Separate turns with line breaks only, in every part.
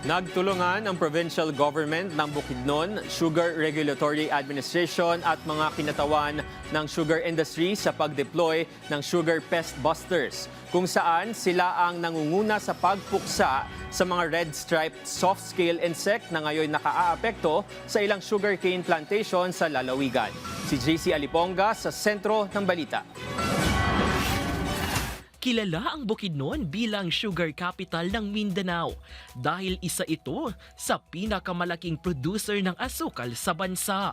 Nagtulungan ang provincial government ng Bukidnon, Sugar Regulatory Administration at mga kinatawan ng sugar industry sa pag-deploy ng Sugar Pest Busters, kung saan sila ang nangunguna sa pagpuksa sa mga red-striped soft-scale insect na ngayon nakaaapekto sa ilang sugarcane plantation sa lalawigan. Si JC Aliponga sa sentro ng balita.
Kilala ang Bukidnon bilang sugar capital ng Mindanao dahil isa ito sa pinakamalaking producer ng asukal sa bansa.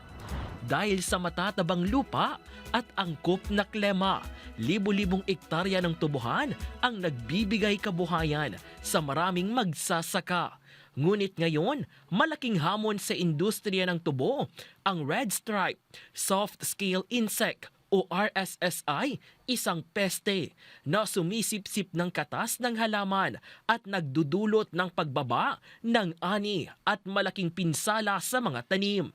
Dahil sa matatabang lupa at angkop na klema, libu-libong ektarya ng tubuhan ang nagbibigay kabuhayan sa maraming magsasaka. Ngunit ngayon, malaking hamon sa industriya ng tubo ang red stripe, soft-scale insect o RSSI, isang peste na sumisipsip ng katas ng halaman at nagdudulot ng pagbaba ng ani at malaking pinsala sa mga tanim.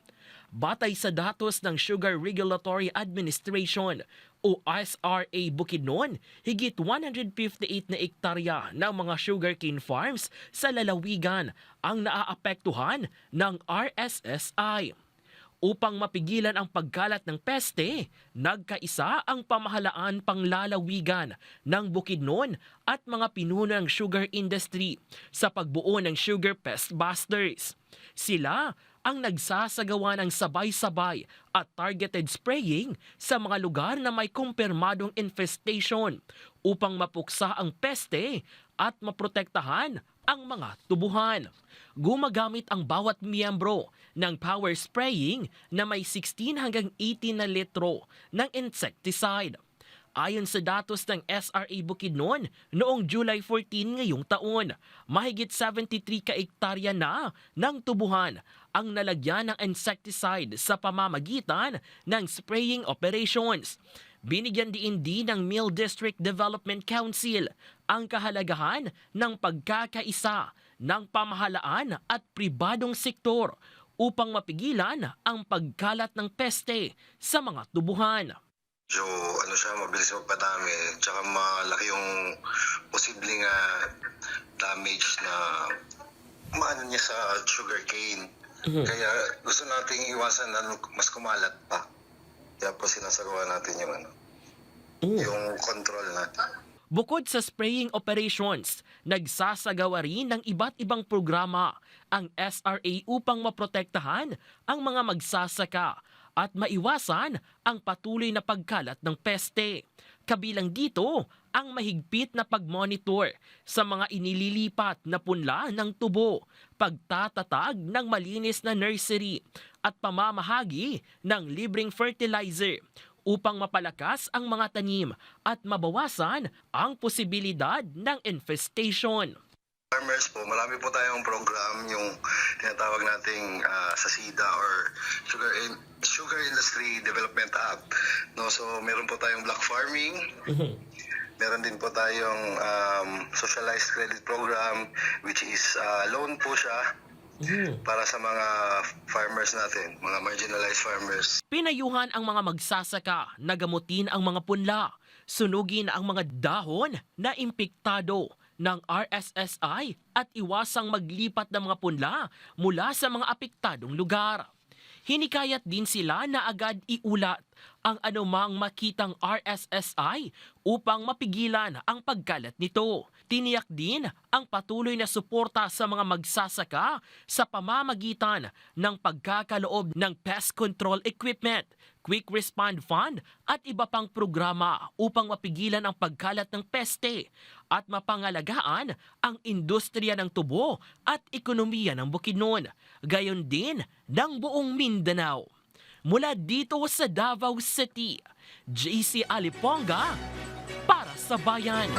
Batay sa datos ng Sugar Regulatory Administration o SRA Bukidnon, higit 158 na ektarya ng mga sugarcane farms sa lalawigan ang naaapektuhan ng RSSI. Upang mapigilan ang pagkalat ng peste, nagkaisa ang pamahalaan panglalawigan ng Bukidnon at mga pinuno ng sugar industry sa pagbuo ng Sugar Pest Busters. Sila ang nagsasagawa ng sabay-sabay at targeted spraying sa mga lugar na may kumpirmadong infestation upang mapuksa ang peste at maprotektahan ang mga tubuhan. Gumagamit ang bawat miyembro ng power spraying na may 16 hanggang 18 na litro ng insecticide. Ayon sa datos ng SRA Bukidnon, noong July 14 ngayong taon, mahigit 73 ka-ektarya na ng tubuhan ang nalagyan ng insecticide sa pamamagitan ng spraying operations. Binigyan din ng Mill District Development Council ang kahalagahan ng pagkakaisa ng pamahalaan at pribadong sektor upang mapigilan ang pagkalat ng peste sa mga tubuhan.
So, mabilis magpadami, tsaka malaki yung posibleng damage na maano niya sa sugarcane. Kaya gusto nating iwasan na mas kumalat pa. Kaya po sinasagawa natin yung control natin.
Bukod sa spraying operations, nagsasagawa rin ng iba't ibang programa ang SRA upang maprotektahan ang mga magsasaka at maiwasan ang patuloy na pagkalat ng peste. Kabilang dito ang mahigpit na pagmonitor sa mga inililipat na punla ng tubo, pagtatatag ng malinis na nursery at pamamahagi ng libreng fertilizer upang mapalakas ang mga tanim at mabawasan ang posibilidad ng infestation.
Farmers po, marami po tayong program, yung tinatawag nating sa SIDA or Sugar Industry Development Act. No, so meron po tayong black farming. Meron din po tayong socialized credit program, which is loan po siya para sa mga farmers natin, mga marginalized farmers.
Pinayuhan ang mga magsasaka na gamutin ang mga punla, sunugin ang mga dahon na impektado ng RSSI at iwasang maglipat ng mga punla mula sa mga apektadong lugar. Hinikayat din sila na agad iulat ang anumang makitang RSSI upang mapigilan ang pagkalat nito. Tiniyak din ang patuloy na suporta sa mga magsasaka sa pamamagitan ng pagkakaloob ng pest control equipment, quick respond fund at iba pang programa upang mapigilan ang pagkalat ng peste at mapangalagaan ang industriya ng tubo at ekonomiya ng Bukidnon, gayon din ng buong Mindanao. Mula dito sa Davao City, JC Aliponga para sa Bayan.